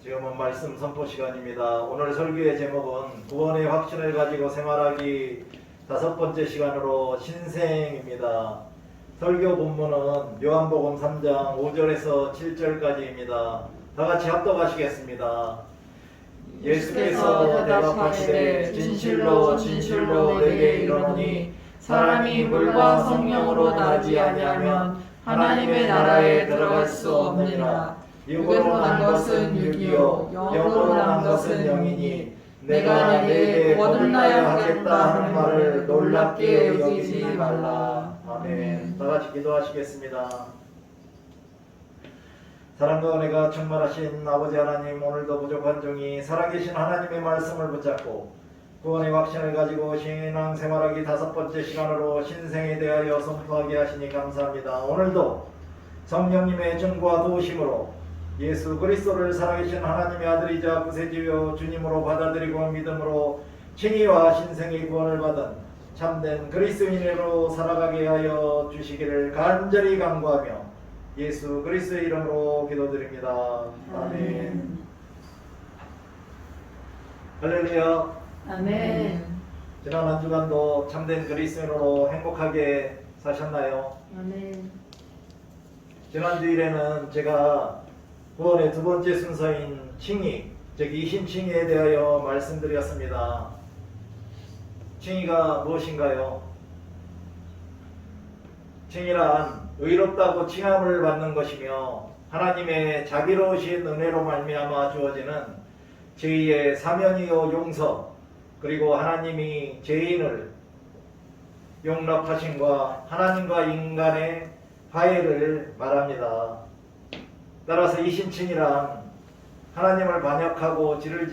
지금은 말씀 선포 시간입니다. 오늘 설교의 제목은 구원의 확신을 가지고 생활하기 5번째 시간으로 신생입니다. 설교 본문은 요한복음 3장 5절에서 7절까지입니다. 다같이 합독하시겠습니다. 예수께서 대답하시되 진실로 진실로 내게 이르노니 사람이 물과 성령으로 나지 아니하면 하나님의 나라에 들어갈 수 없느니라. 육으로 난 것은 육이요 영으로 난 것은 영이니 내가 내게 거듭나야 하겠다 하는 말을 놀랍게 여기지 말라. 아멘. 다같이 기도하시겠습니다. 사랑과 은혜가 충만하신 아버지 하나님, 오늘도 부족한 종이 살아계신 하나님의 말씀을 붙잡고 구원의 확신을 가지고 신앙생활하기 5번째 시간으로 신생에 대하여 선포하게 하시니 감사합니다. 오늘도 성령님의 증거와 도우심으로 예수 그리스도를 살아계신 하나님의 아들이자 구세주여 주님으로 받아들이고 믿음으로 칭의와 신생의 구원을 받은 참된 그리스도인으로 살아가게 하여 주시기를 간절히 간구하며 예수 그리스도의 이름으로 기도드립니다. 아멘. 할렐루야. 아멘. 지난 한 주간도 참된 그리스도인으로 행복하게 사셨나요? 아멘. 지난 주일에는 제가 구원의 2번째 순서인 칭의, 즉 이신칭의에 대하여 말씀드렸습니다. 칭의가 무엇인가요? 칭의란 의롭다고 칭함을 받는 것이며 하나님의 자비로우신 은혜로 말미암아 주어지는 죄의 사면이요 용서, 그리고 하나님이 죄인을 용납하심과 하나님과 인간의 화해를 말합니다. 따라서 이신칭이란 하나님을 반역하고 죄를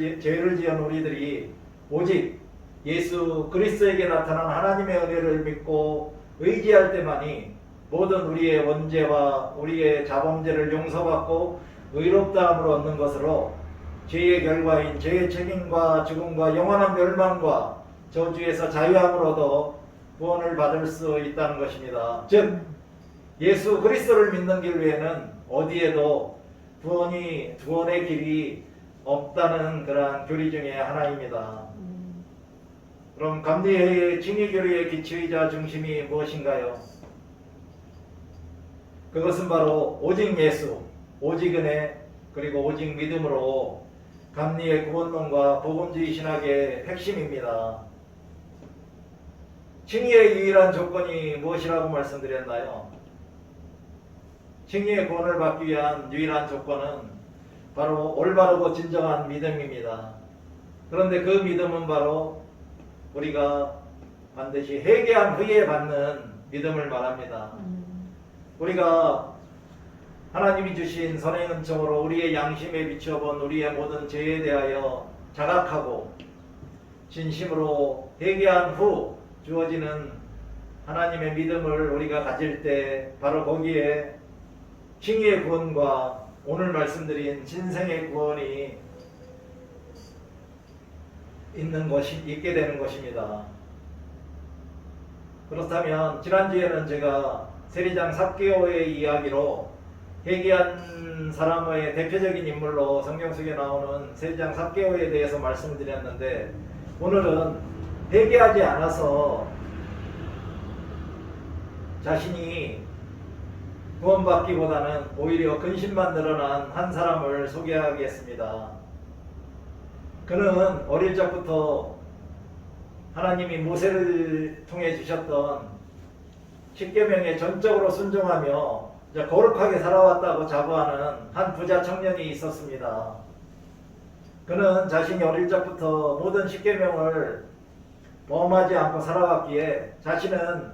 지은 우리들이 오직 예수 그리스도에게 나타난 하나님의 은혜를 믿고 의지할 때만이 모든 우리의 원죄와 우리의 자범죄를 용서받고 의롭다함을 얻는 것으로 죄의 결과인 죄의 책임과 죽음과 영원한 멸망과 저주에서 자유함을 얻어 구원을 받을 수 있다는 것입니다. 즉 예수 그리스도를 믿는 길 외에는 어디에도 구원의 길이 없다는 그러한 교리 중에 하나입니다. 그럼 감리회의 칭의교리의 기초이자 중심이 무엇인가요? 그것은 바로 오직 예수, 오직 은혜, 그리고 오직 믿음으로 감리의 구원론과 복음주의 신학의 핵심입니다. 칭의의 유일한 조건이 무엇이라고 말씀드렸나요? 칭의의 구원을 받기 위한 유일한 조건은 바로 올바르고 진정한 믿음입니다. 그런데 그 믿음은 바로 우리가 반드시 회개한 후에 받는 믿음을 말합니다. 우리가 하나님이 주신 선행 은총으로 우리의 양심에 비춰본 우리의 모든 죄에 대하여 자각하고 진심으로 회개한 후 주어지는 하나님의 믿음을 우리가 가질 때 바로 거기에 칭의의 구원과 오늘 말씀드린 신생의 구원이 있게 되는 것입니다. 그렇다면 지난주에는 제가 세리장 삭개오의 이야기로 회개한 사람의 대표적인 인물로 성경 속에 나오는 세리장 삭개오에 대해서 말씀드렸는데, 오늘은 회개하지 않아서 자신이 구원받기보다는 오히려 근심만 늘어난 한 사람을 소개하겠습니다. 그는 어릴 적부터 하나님이 모세를 통해 주셨던 십계명에 전적으로 순종하며 거룩하게 살아왔다고 자부하는 한 부자 청년이 있었습니다. 그는 자신이 어릴 적부터 모든 십계명을 범하지 않고 살아왔기에 자신은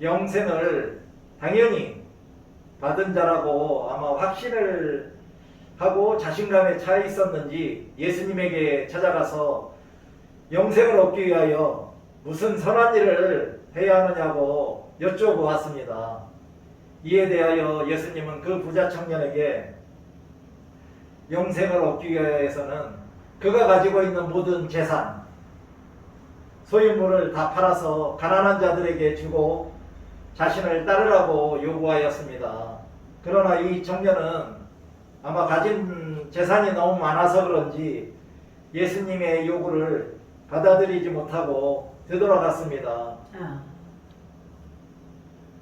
영생을 당연히 받은 자라고 아마 확신을 하고 자신감에 차 있었는지 예수님에게 찾아가서 영생을 얻기 위하여 무슨 선한 일을 해야 하느냐고 여쭤보았습니다. 이에 대하여 예수님은 그 부자 청년에게 영생을 얻기 위해서는 그가 가지고 있는 모든 재산, 소유물을 다 팔아서 가난한 자들에게 주고 자신을 따르라고 요구하였습니다. 그러나 이 청년은 아마 가진 재산이 너무 많아서 그런지 예수님의 요구를 받아들이지 못하고 되돌아갔습니다.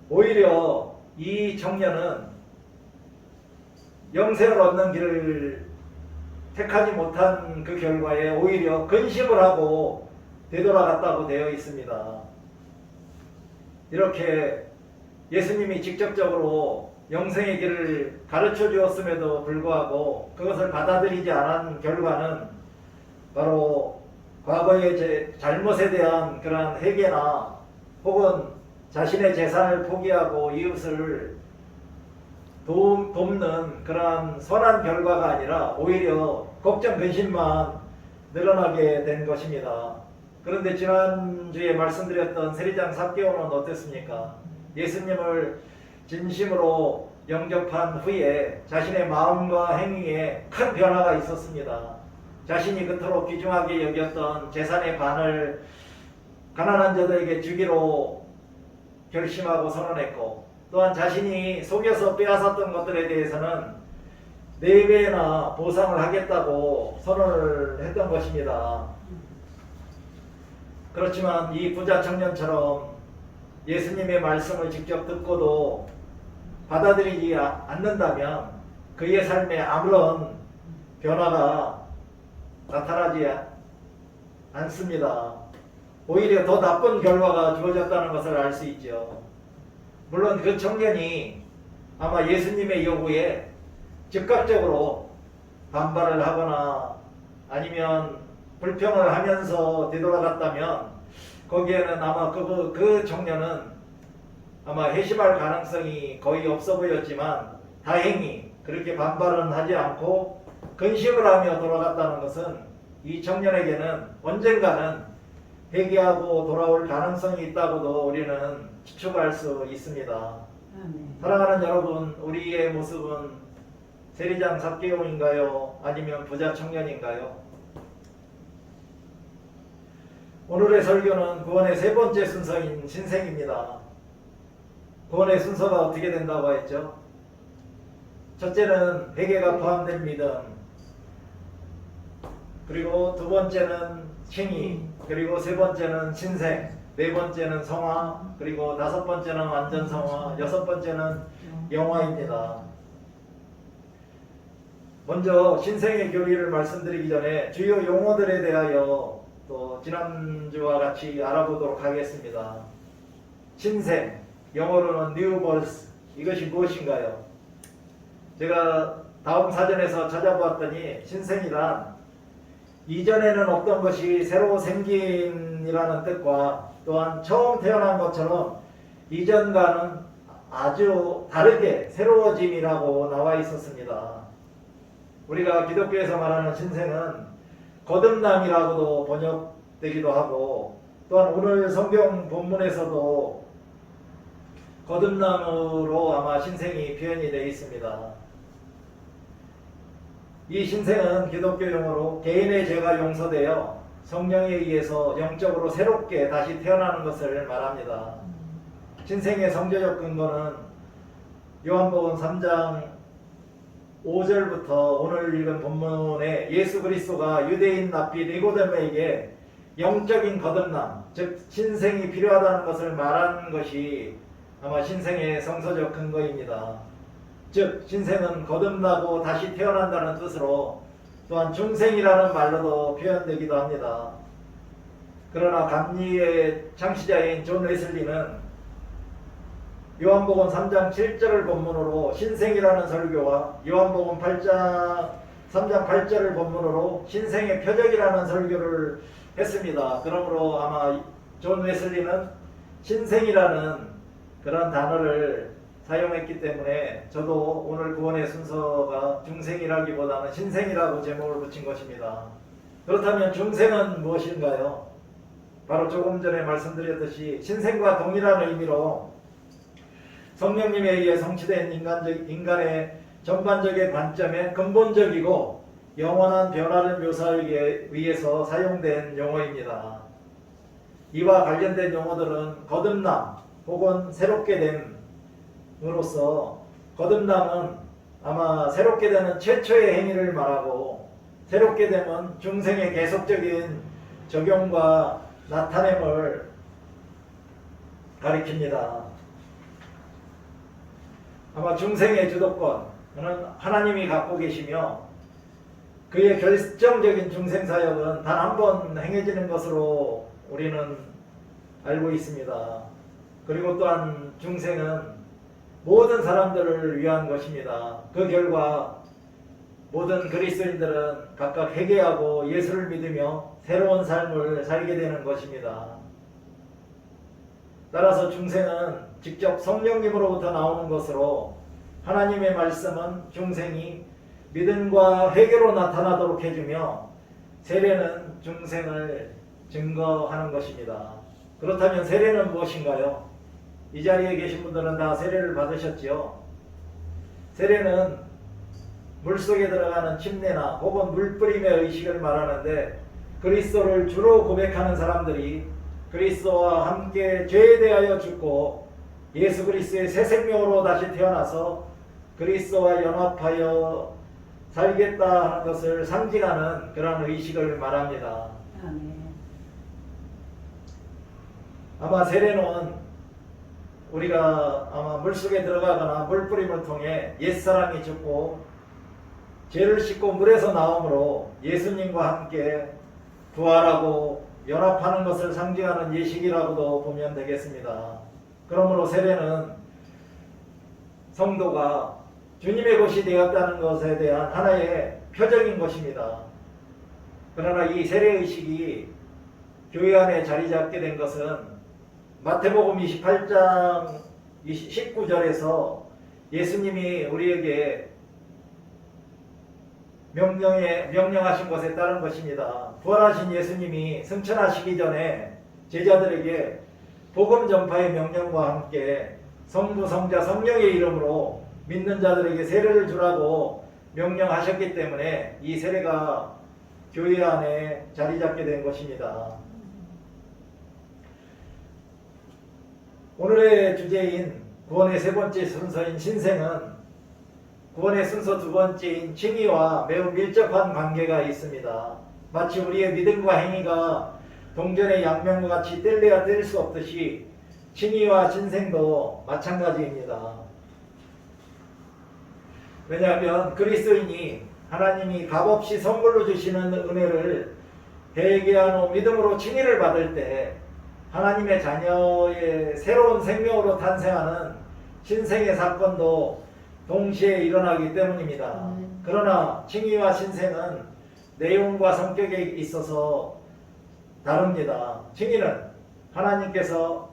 오히려 이 청년은 영생을 얻는 길을 택하지 못한 그 결과에 오히려 근심을 하고 되돌아갔다고 되어 있습니다. 이렇게 예수님이 직접적으로 영생의 길을 가르쳐 주었음에도 불구하고 그것을 받아들이지 않은 결과는 바로 과거의 잘못에 대한 그러한 회개나 혹은 자신의 재산을 포기하고 이웃을 돕는 그러한 선한 결과가 아니라 오히려 걱정 근심만 늘어나게 된 것입니다. 그런데 지난주에 말씀드렸던 세리장 삭개오는 어땠습니까? 예수님을 진심으로 영접한 후에 자신의 마음과 행위에 큰 변화가 있었습니다. 자신이 그토록 귀중하게 여겼던 재산의 반을 가난한 자들에게 주기로 결심하고 선언했고, 또한 자신이 속여서 빼앗았던 것들에 대해서는 4배나 보상을 하겠다고 선언을 했던 것입니다. 그렇지만 이 부자 청년처럼 예수님의 말씀을 직접 듣고도 받아들이지 않는다면 그의 삶에 아무런 변화가 나타나지 않습니다. 오히려 더 나쁜 결과가 주어졌다는 것을 알 수 있죠. 물론 그 청년이 아마 예수님의 요구에 즉각적으로 반발을 하거나 아니면 불평을 하면서 되돌아갔다면 거기에는 아마 그 청년은 아마 회심할 가능성이 거의 없어 보였지만 다행히 그렇게 반발은 하지 않고 근심을 하며 돌아갔다는 것은 이 청년에게는 언젠가는 회개하고 돌아올 가능성이 있다고도 우리는 추측할 수 있습니다. 사랑하는 여러분, 우리의 모습은 세리장 삭개오인가요? 아니면 부자 청년인가요? 오늘의 설교는 구원의 3번째 순서인 신생입니다. 구원의 순서가 어떻게 된다고 했죠? 첫째는 회개가 포함된 믿음, 그리고 2번째는 칭의, 그리고 3번째는 신생, 4번째는 성화, 그리고 5번째는 완전 성화, 6번째는 영화입니다. 먼저 신생의 교리를 말씀드리기 전에 주요 용어들에 대하여 또 지난주와 같이 알아보도록 하겠습니다. 신생, 영어로는 new birth, 이것이 무엇인가요? 제가 다음 사전에서 찾아보았더니 신생이란 이전에는 없던 것이 새로 생긴이라는 뜻과 또한 처음 태어난 것처럼 이전과는 아주 다르게 새로워짐이라고 나와 있었습니다. 우리가 기독교에서 말하는 신생은 거듭남이라고도 번역되기도 하고, 또한 오늘 성경 본문에서도 거듭남으로 아마 신생이 표현이 되어 있습니다. 이 신생은 기독교 용어로 개인의 죄가 용서되어 성령에 의해서 영적으로 새롭게 다시 태어나는 것을 말합니다. 신생의 성경적 근거는 요한복음 3장 5절부터 오늘 읽은 본문에 예수 그리스도가 유대인 랍비 니고데모에게 영적인 거듭남, 즉 신생이 필요하다는 것을 말한 것이 아마 신생의 성서적 근거입니다. 즉 신생은 거듭나고 다시 태어난다는 뜻으로 또한 중생이라는 말로도 표현되기도 합니다. 그러나 감리의 창시자인 존 웨슬리는 요한복음 3장 7절을 본문으로 신생이라는 설교와 요한복음 3장 8절을 본문으로 신생의 표적이라는 설교를 했습니다. 그러므로 아마 존 웨슬리는 신생이라는 그런 단어를 사용했기 때문에 저도 오늘 구원의 순서가 중생이라기보다는 신생이라고 제목을 붙인 것입니다. 그렇다면 중생은 무엇인가요? 바로 조금 전에 말씀드렸듯이 신생과 동일한 의미로 성령님에 의해 성취된 인간의 전반적인 관점에 근본적이고 영원한 변화를 묘사하기 위해서 사용된 용어입니다. 이와 관련된 용어들은 거듭남 혹은 새롭게 됨으로써 거듭남은 아마 새롭게 되는 최초의 행위를 말하고 새롭게 되면 중생의 계속적인 적용과 나타냄을 가리킵니다. 아마 중생의 주도권은 하나님이 갖고 계시며 그의 결정적인 중생사역은 단 한 번 행해지는 것으로 우리는 알고 있습니다. 그리고 또한 중생은 모든 사람들을 위한 것입니다. 그 결과 모든 그리스도인들은 각각 회개하고 예수를 믿으며 새로운 삶을 살게 되는 것입니다. 따라서 중생은 직접 성령님으로부터 나오는 것으로 하나님의 말씀은 중생이 믿음과 회개로 나타나도록 해주며 세례는 중생을 증거하는 것입니다. 그렇다면 세례는 무엇인가요? 이 자리에 계신 분들은 다 세례를 받으셨지요? 세례는 물속에 들어가는 침례나 혹은 물뿌림의 의식을 말하는데 그리스도를 주로 고백하는 사람들이 그리스도와 함께 죄에 대하여 죽고 예수 그리스도의 새 생명으로 다시 태어나서 그리스도와 연합하여 살겠다 하는 것을 상징하는 그런 의식을 말합니다. 아마 세례는 우리가 아마 물속에 들어가거나 물뿌림을 통해 옛사람이 죽고 죄를 씻고 물에서 나오므로 예수님과 함께 부활하고 연합하는 것을 상징하는 예식이라고도 보면 되겠습니다. 그러므로 세례는 성도가 주님의 것이 되었다는 것에 대한 하나의 표적인 것입니다. 그러나 이 세례의식이 교회 안에 자리 잡게 된 것은 마태복음 28장 19절에서 예수님이 우리에게 명령하신 것에 따른 것입니다. 부활하신 예수님이 승천하시기 전에 제자들에게 복음 전파의 명령과 함께 성부, 성자, 성령의 이름으로 믿는 자들에게 세례를 주라고 명령하셨기 때문에 이 세례가 교회 안에 자리 잡게 된 것입니다. 오늘의 주제인 구원의 세 번째 순서인 신생은 구원의 순서 두 번째인 칭의와 매우 밀접한 관계가 있습니다. 마치 우리의 믿음과 행위가 동전의 양면과 같이 뗄래야 뗄 수 없듯이 칭의와 신생도 마찬가지입니다. 왜냐하면 그리스도인이 하나님이 값없이 선물로 주시는 은혜를 회개한 후 믿음으로 칭의를 받을 때 하나님의 자녀의 새로운 생명으로 탄생하는 신생의 사건도 동시에 일어나기 때문입니다. 그러나 칭의와 신생은 내용과 성격에 있어서 다릅니다. 칭의는 하나님께서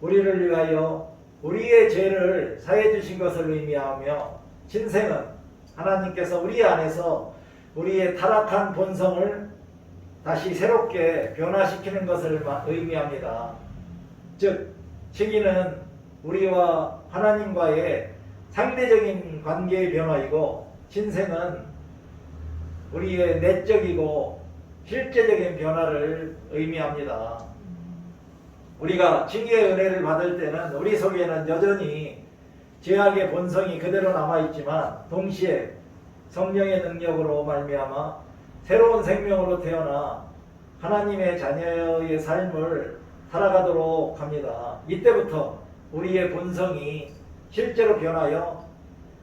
우리를 위하여 우리의 죄를 사해 주신 것을 의미하며 신생은 하나님께서 우리 안에서 우리의 타락한 본성을 다시 새롭게 변화시키는 것을 의미합니다. 즉 칭의는 우리와 하나님과의 상대적인 관계의 변화이고 신생은 우리의 내적이고 실제적인 변화를 의미합니다. 우리가 칭의의 은혜를 받을 때는 우리 속에는 여전히 죄악의 본성이 그대로 남아있지만 동시에 성령의 능력으로 말미암아 새로운 생명으로 태어나 하나님의 자녀의 삶을 살아가도록 합니다. 이때부터 우리의 본성이 실제로 변하여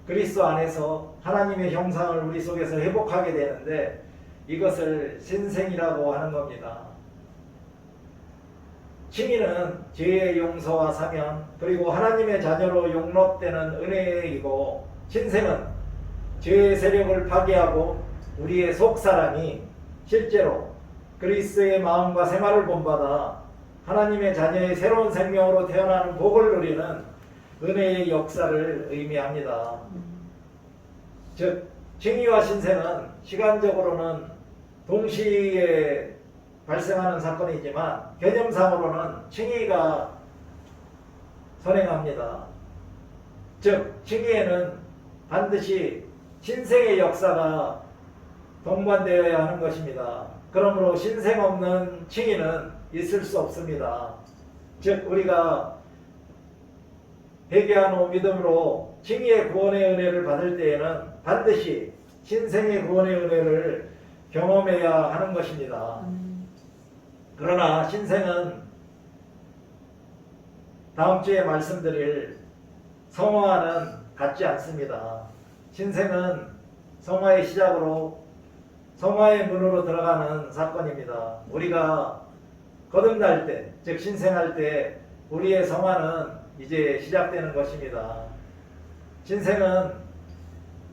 그리스도 안에서 하나님의 형상을 우리 속에서 회복하게 되는데 이것을 신생이라고 하는 겁니다. 칭의는 죄의 용서와 사면 그리고 하나님의 자녀로 용납되는 은혜이고 신생은 죄의 세력을 파괴하고 우리의 속사람이 실제로 그리스도의 마음과 생활을 본받아 하나님의 자녀의 새로운 생명으로 태어나는 복을 누리는 은혜의 역사를 의미합니다. 즉 칭의와 신생은 시간적으로는 동시에 발생하는 사건이지만 개념상으로는 칭의가 선행합니다. 즉 칭의에는 반드시 신생의 역사가 동반되어야 하는 것입니다. 그러므로 신생 없는 칭의는 있을 수 없습니다. 즉 우리가 회개한 후 믿음으로 칭의의 구원의 은혜를 받을 때에는 반드시 신생의 구원의 은혜를 경험해야 하는 것입니다. 그러나 신생은 다음 주에 말씀드릴 성화와는 같지 않습니다. 신생은 성화의 시작으로 성화의 문으로 들어가는 사건입니다. 우리가 거듭날 때, 즉 신생할 때 우리의 성화는 이제 시작되는 것입니다. 신생은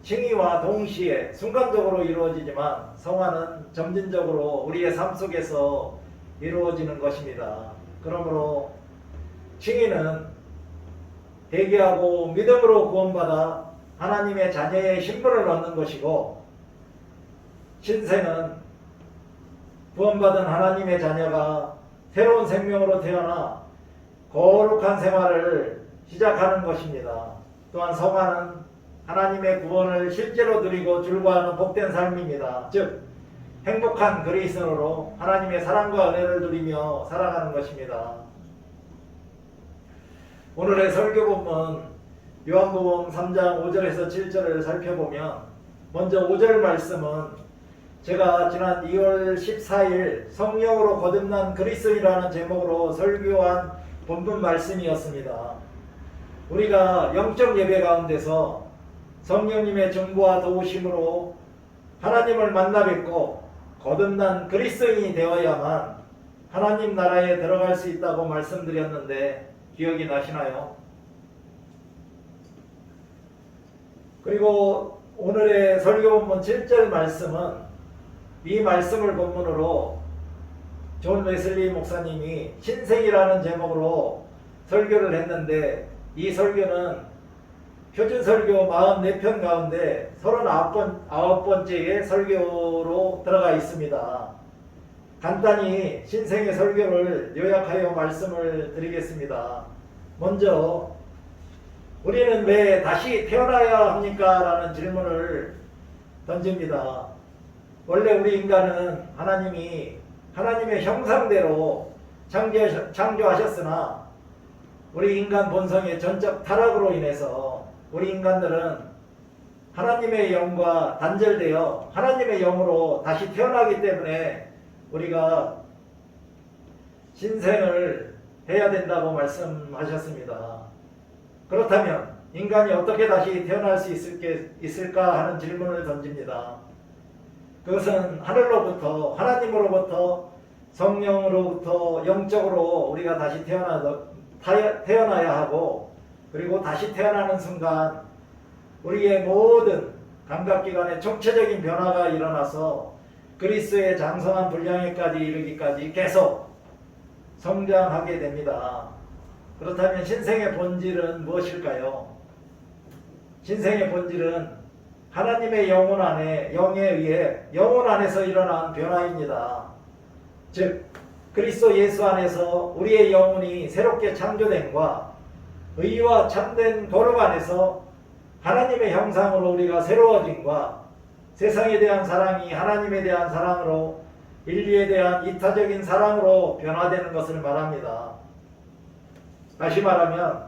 칭의와 동시에 순간적으로 이루어지지만 성화는 점진적으로 우리의 삶 속에서 이루어지는 것입니다. 그러므로 칭의는 회개하고 믿음으로 구원받아 하나님의 자녀의 신분을 얻는 것이고, 신생은 구원받은 하나님의 자녀가 새로운 생명으로 태어나 거룩한 생활을 시작하는 것입니다. 또한 성화는 하나님의 구원을 실제로 누리고 즐거워하는 복된 삶입니다. 즉 행복한 그리스도로 하나님의 사랑과 은혜를 누리며 살아가는 것입니다. 오늘의 설교 본문 요한복음 3장 5절에서 7절을 살펴보면, 먼저 5절 말씀은 제가 지난 2월 14일 성령으로 거듭난 그리스도인이라는 제목으로 설교한 본문 말씀이었습니다. 우리가 영적 예배 가운데서 성령님의 정보와 도우심으로 하나님을 만나 뵙고 거듭난 그리스도인이 되어야만 하나님 나라에 들어갈 수 있다고 말씀드렸는데 기억이 나시나요? 그리고 오늘의 설교 본문 7절 말씀은 이 말씀을 본문으로 존 웨슬리 목사님이 신생이라는 제목으로 설교를 했는데, 이 설교는 표준 설교 44편 가운데 39번째의 설교로 들어가 있습니다. 간단히 신생의 설교를 요약하여 말씀을 드리겠습니다. 먼저 우리는 왜 다시 태어나야 합니까? 라는 질문을 던집니다. 원래 우리 인간은 하나님이 하나님의 형상대로 창조하셨으나 우리 인간 본성의 전적 타락으로 인해서 우리 인간들은 하나님의 영과 단절되어 하나님의 영으로 다시 태어나기 때문에 우리가 신생을 해야 된다고 말씀하셨습니다. 그렇다면 인간이 어떻게 다시 태어날 수 있을까 하는 질문을 던집니다. 그것은 하늘로부터, 하나님으로부터, 성령으로부터 영적으로 우리가 다시 태어나야 하고, 그리고 다시 태어나는 순간 우리의 모든 감각기관에 총체적인 변화가 일어나서 그리스도의 장성한 분량에까지 이르기까지 계속 성장하게 됩니다. 그렇다면 신생의 본질은 무엇일까요? 신생의 본질은 하나님의 영혼 안에, 영에 의해 영혼 안에서 일어난 변화입니다. 즉 그리스도 예수 안에서 우리의 영혼이 새롭게 창조됨과 의와 참된 거룩 안에서 하나님의 형상으로 우리가 새로워짐과 세상에 대한 사랑이 하나님에 대한 사랑으로, 인류에 대한 이타적인 사랑으로 변화되는 것을 말합니다. 다시 말하면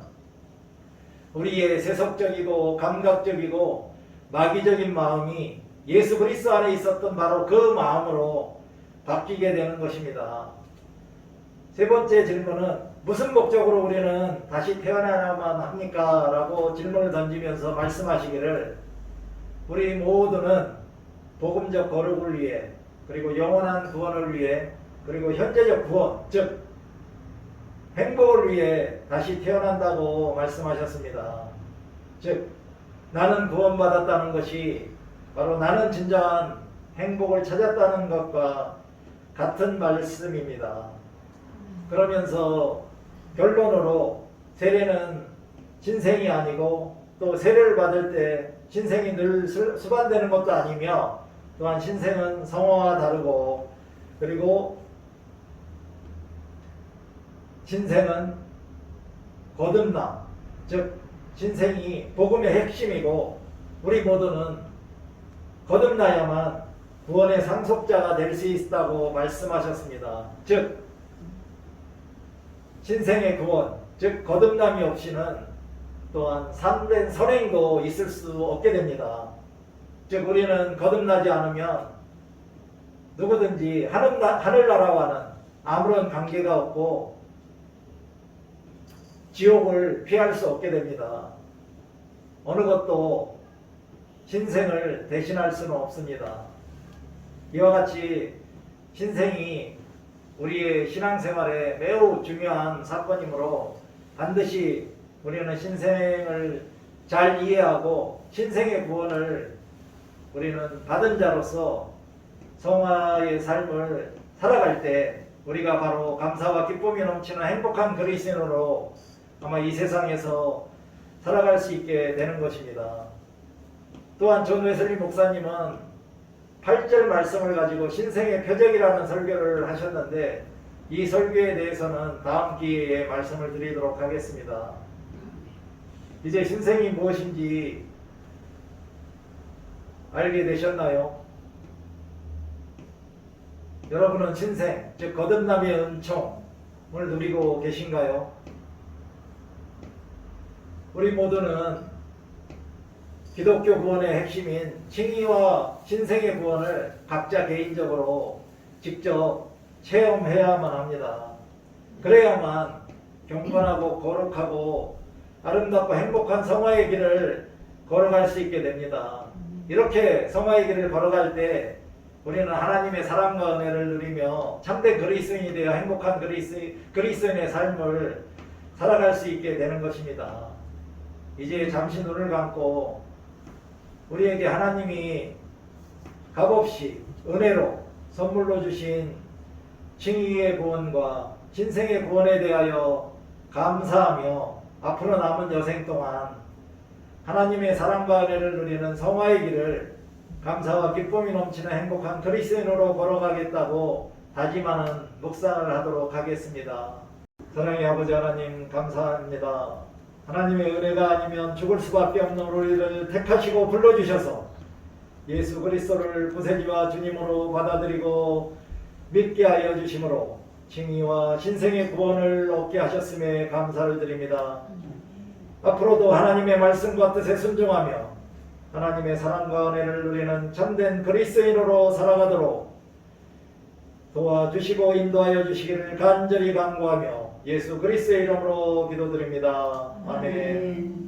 우리의 세속적이고 감각적이고 마귀적인 마음이 예수 그리스도 안에 있었던 바로 그 마음으로 바뀌게 되는 것입니다. 세 번째 질문은 무슨 목적으로 우리는 다시 태어나야만 합니까? 라고 질문을 던지면서 말씀하시기를, 우리 모두는 복음적 거룩을 위해, 그리고 영원한 구원을 위해, 그리고 현재적 구원, 즉 행복을 위해 다시 태어난다고 말씀하셨습니다. 즉 나는 구원받았다는 것이 바로 나는 진정한 행복을 찾았다는 것과 같은 말씀입니다. 그러면서 결론으로 세례는 신생이 아니고, 또 세례를 받을 때 신생이 늘 수반되는 것도 아니며, 또한 신생은 성화와 다르고, 그리고 신생은 거듭남, 즉 신생이 복음의 핵심이고, 우리 모두는 거듭나야만 구원의 상속자가 될 수 있다고 말씀하셨습니다. 즉 신생의 구원, 즉 거듭남이 없이는 또한 참된 선행도 있을 수 없게 됩니다. 즉 우리는 거듭나지 않으면 누구든지 하늘나라와는 아무런 관계가 없고 지옥을 피할 수 없게 됩니다. 어느 것도 신생을 대신할 수는 없습니다. 이와 같이 신생이 우리의 신앙생활에 매우 중요한 사건이므로 반드시 우리는 신생을 잘 이해하고 신생의 구원을 우리는 받은 자로서 성화의 삶을 살아갈 때 우리가 바로 감사와 기쁨이 넘치는 행복한 그리스도인으로 아마 이 세상에서 살아갈 수 있게 되는 것입니다. 또한 존 웨슬리 목사님은 8절 말씀을 가지고 신생의 표적이라는 설교를 하셨는데 이 설교에 대해서는 다음 기회에 말씀을 드리도록 하겠습니다. 이제 신생이 무엇인지 알게 되셨나요? 여러분은 신생, 즉 거듭남의 은총을 누리고 계신가요? 우리 모두는 기독교 구원의 핵심인 칭의와 신생의 구원을 각자 개인적으로 직접 체험해야만 합니다. 그래야만 경건하고 거룩하고 아름답고 행복한 성화의 길을 걸어갈 수 있게 됩니다. 이렇게 성화의 길을 걸어갈 때 우리는 하나님의 사랑과 은혜를 누리며 참된 그리스도인이 되어 행복한 그리스도인의 삶을 살아갈 수 있게 되는 것입니다. 이제 잠시 눈을 감고 우리에게 하나님이 값없이 은혜로 선물로 주신 칭의의 구원과 신생의 구원에 대하여 감사하며 앞으로 남은 여생 동안 하나님의 사랑과 은혜를 누리는 성화의 길을 감사와 기쁨이 넘치는 행복한 그리스도인으로 걸어가겠다고 다짐하는 묵상을 하도록 하겠습니다. 사랑의 아버지 하나님 감사합니다. 하나님의 은혜가 아니면 죽을 수밖에 없는 우리를 택하시고 불러주셔서 예수 그리스도를 구세주와 주님으로 받아들이고 믿게 하여 주심으로 칭의와 신생의 구원을 얻게 하셨음에 감사를 드립니다. 앞으로도 하나님의 말씀과 뜻에 순종하며 하나님의 사랑과 은혜를 누리는 참된 그리스도인으로 살아가도록 도와주시고 인도하여 주시기를 간절히 간구하며 예수 그리스도의 이름으로 기도드립니다. 아멘.